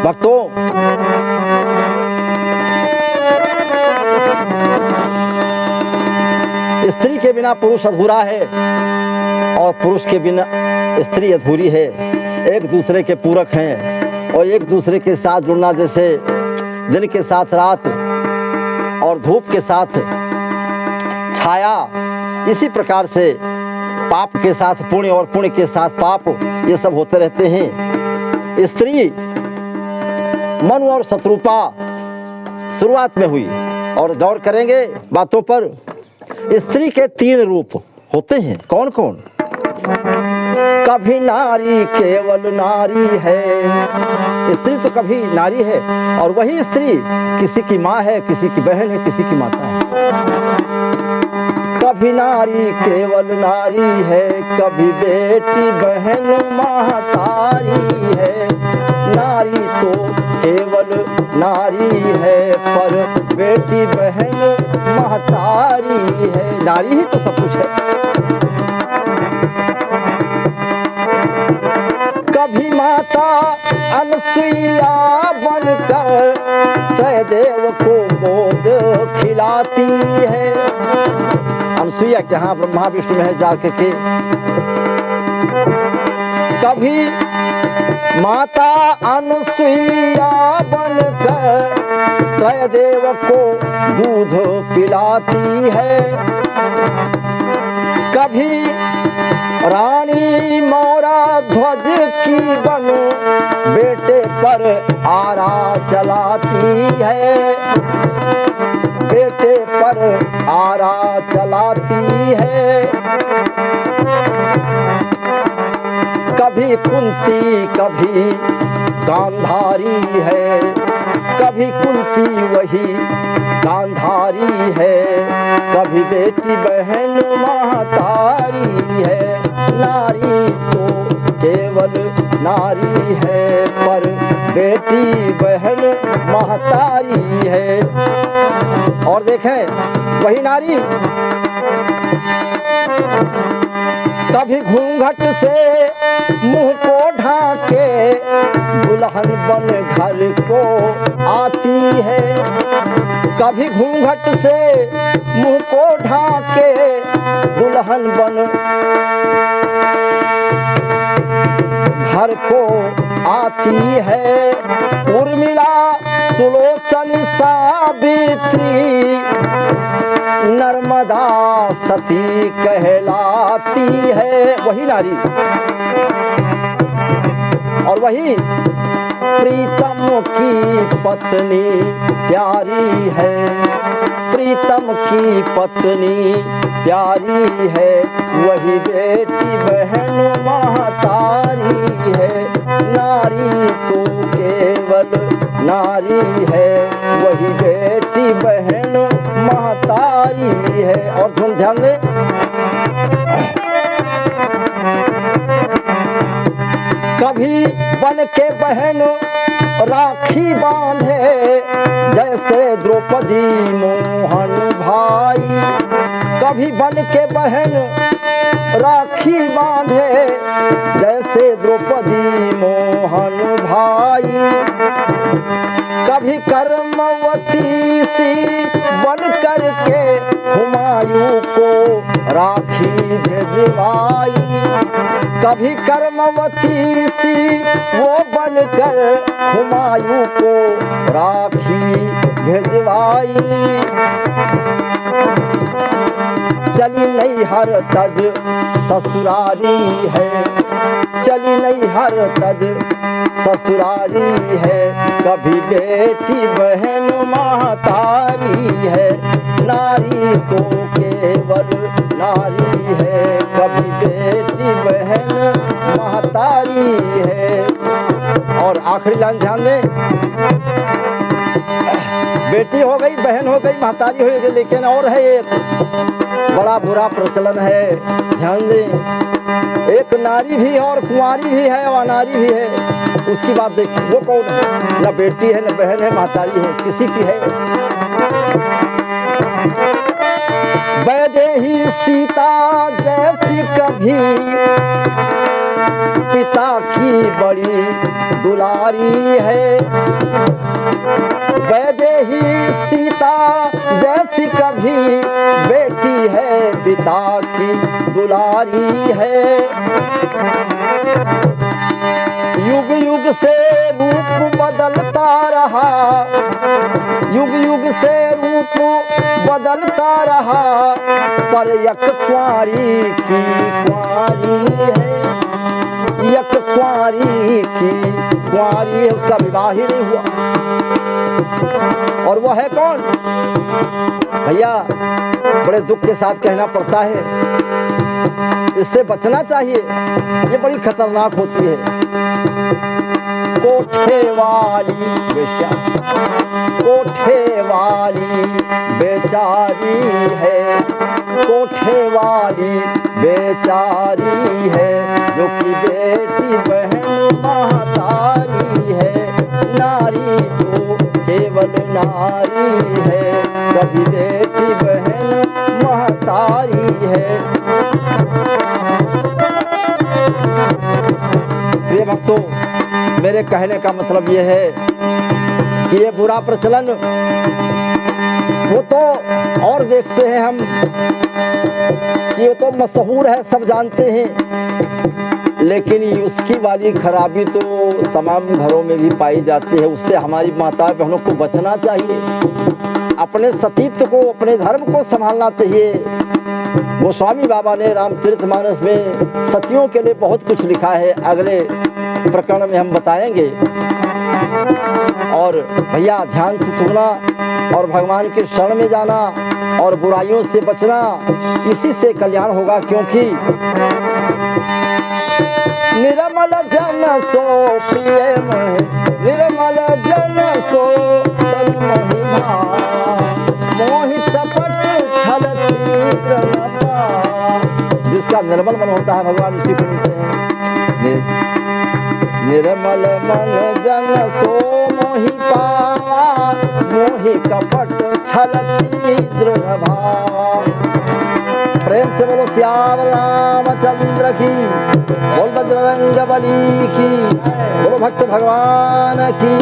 भक्तों, स्त्री के बिना पुरुष अधूरा है और पुरुष के बिना स्त्री अधूरी है। एक दूसरे के पूरक हैं और एक दूसरे के साथ जुड़ना जैसे दिन के साथ रात और धूप के साथ छाया, इसी प्रकार से पाप के साथ पुण्य और पुण्य के साथ पाप, ये सब होते रहते हैं। स्त्री मनु और शत्रुपा शुरुआत में हुई और गौर करेंगे बातों पर। स्त्री के 3 रूप होते हैं, कौन कौन? कभी नारी केवल नारी है, स्त्री तो कभी नारी है और वही स्त्री किसी की माँ है, किसी की बहन है, किसी की माता है। कभी नारी केवल नारी है, कभी बेटी बहन महतारी है। नारी तो केवल नारी है पर बेटी बहन महतारी है। नारी ही तो सब कुछ है। कभी माता अनसुईया बनकर त्रयदेव को गोद खिलाती है। अनसुईया के यहाँ ब्रह्मा विष्णु महेश जाकर के। कभी माता अनसुईया बनकर त्रयदेव को दूध पिलाती है। कभी रानी मौरा ध्वज की बन बेटे पर आरा चलाती है, बेटे पर आरा चलाती है। कभी कुंती कभी गांधारी है, कभी कुंती वही गांधारी है। कभी बेटी बहन महतारी है। नारी तो केवल नारी है पर बेटी बहन महतारी है। और देखें वही नारी कभी घूंघट से मुंह को ढाके दुल्हन बन घर को आती है। कभी घूंघट से मुंह को ढाके दुल्हन बन घर को आती है। उर्मिला सुलोचन सावित्री नर्मदा सती कहलाती है। वही नारी और वही प्रीतम की पत्नी प्यारी है, प्रीतम की पत्नी प्यारी है। वही बेटी बहन महतारी है। नारी तो केवल नारी है, वही बेटी बहन महतारी है। और तुम ध्यान दे, कभी बन के बहन राखी बांधे जैसे द्रौपदी मोहन भाई। कभी बन के बहन राखी बांधे जैसे द्रौपदी मोहन भाई। कभी कर्मवती सी बन कर के हुमायूं को राखी भिजवाई। कभी कर्मवती सी वो बनकर हुमायूं को राखी भिजवाई। चली नैहर तज ससुरारी है, चली नैहर तज ससुरारी है। कभी बेटी बहन महतारी है। नारी तो केवल नारी है, कभी बेटी बहन महतारी है। और आखिरी लाइन ध्यान दें, बेटी हो गई, बहन हो गई, महतारी हो गई, लेकिन और है एक बड़ा बुरा प्रचलन है, ध्यान दें। एक नारी भी है और कुंवारी भी है और अनारी भी है। उसकी बात देखिए, वो कौन है? न बेटी है, न बहन है, महतारी है, किसी की है। वैदेही सीता जैसी कभी पिता की बड़ी दुलारी है। वैदेही सीता जैसी कभी बेटी है, पिता की दुलारी है। युग युग से रूप बदलता रहा, युग युग से रूप बदलता रहा, पर यक कुंवारी की कुंवारी है, यक कुंवारी की कुंवारी है। उसका विवाह ही नहीं हुआ। और वो है कौन भैया? बड़े दुख के साथ कहना पड़ता है, इससे बचना चाहिए, ये बड़ी खतरनाक होती है। कोठे वाली बेचा, कोठे वाली बेचारी है, कोठे वाली बेचारी है, जो कि बेटी बहन महतारी है। नारी तो केवल नारी है, कभी बेटी बहन महतारी है। प्रिय भक्तों, मेरे कहने का मतलब ये है कि ये बुरा प्रचलन वो तो और देखते हैं हम कि वो तो मशहूर है, सब जानते हैं, लेकिन उसकी वाली खराबी तो तमाम घरों में भी पाई जाती है। उससे हमारी माता बहनों को बचना चाहिए, अपने सतीत्व को, अपने धर्म को संभालना चाहिए। गोस्वामी बाबा ने रामचरितमानस में सतियों के लिए बहुत कुछ लिखा है, अगले प्रकरण में हम बताएंगे। और भैया ध्यान से सुनना और भगवान के शरण में जाना और बुराइयों से बचना, इसी से कल्याण होगा। क्योंकि निर्मल जन सो प्रिय में, निर्मल जन सो तन महिमा, मोहि चपट छल छिद्र न पावा। जिसका निर्मल मन होता है भगवान इसी को मिलते हैं। निर्मल मन जन सो मोहि पावा, मोहि कपट छल छिद्र न भावा। प्रेम से बोलो श्याम रामचंद्र की, बोल बजरंग बली की, बोलो भक्त भगवान की।